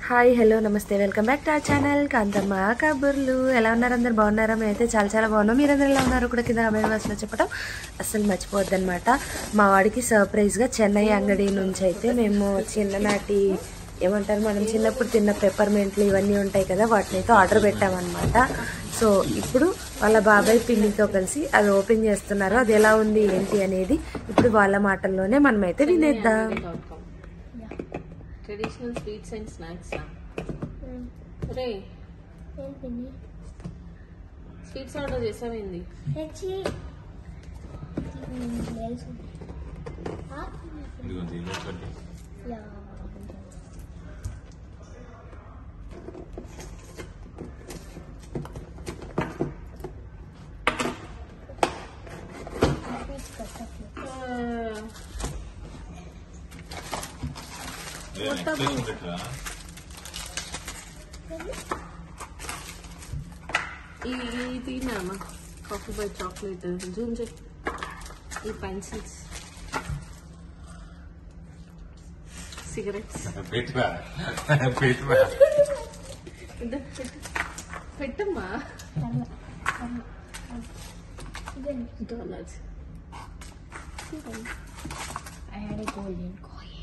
Hi hello నమస్తే welcome back to our channel Kanthamma Kaburlu. ఎలా ఉన్నారు? అందరు బాగున్నారా? మేమైతే చాలా చాలా బాగున్నాం. మీరందరూ ఎలా ఉన్నారు కూడా కింద కమెంట్ బాక్స్లో చెప్పడం అస్సలు మర్చిపోవద్దనమాట. మా వాడికి సర్ప్రైజ్గా చెన్నై అంగడి నుంచి అయితే మేము చిన్ననాటి ఏమంటారు మనం చిన్నప్పుడు తిన్న పెప్పర్మెంట్లు ఇవన్నీ ఉంటాయి కదా, వాటిని అయితే ఆర్డర్ పెట్టామన్నమాట. సో ఇప్పుడు వాళ్ళ బాబాయ్ పిన్నితో కలిసి అది ఓపెన్ చేస్తున్నారు. అది ఎలా ఉంది ఏంటి అనేది ఇప్పుడు వాళ్ళ మాటల్లోనే మనమైతే వినేద్దాం. Traditional sweets and snacks. Ray. Sweets order చేసావేంది? తిన్నామా కాఫీ బై చాక్లెట్ జూమ్ చే ఈ పెన్సిల్స్ సిగరెట్స్ పెట్టమ్మా donuts. I had a golden coin.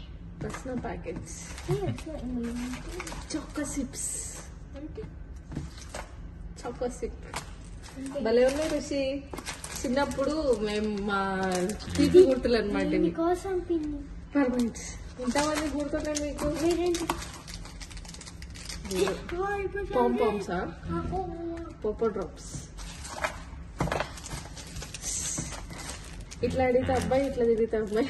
That's no packets. Yeah, it's not in the Choco sips. Choco sip. భలే ఉన్నాయి రుషి. చిన్నప్పుడు మేము మా తీపి గుర్తులు అనమాట ఇవి. కోసం పిన్ని పర్మనెంట్స్ ఇంతమంది గుర్తున్నాయి మీకు? పాంపామ్సా పోపో డ్రాప్స్. ఇట్లా అడిగితే అబ్బాయి, ఇట్లా తిరిగితే అబ్బాయి.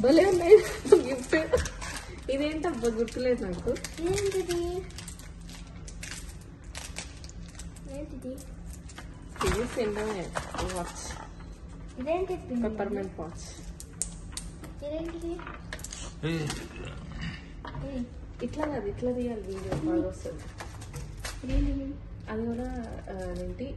భలే ఉన్నాయి గిఫ్ట్. ఇదేంటబ్బా గుర్తులేదు నాకు. ఏంటిది ఏంటిది ఇది తిండమే వాచ్. ఇదేంటి పెప్పర్మెంట్ వాచ్. ఇదేంటిది ఇట్లా కాదు, ఇట్లా తీయాలి వీడియో బాగా వస్తుంది. ఇదేంటిది అది కూడా ఏంటి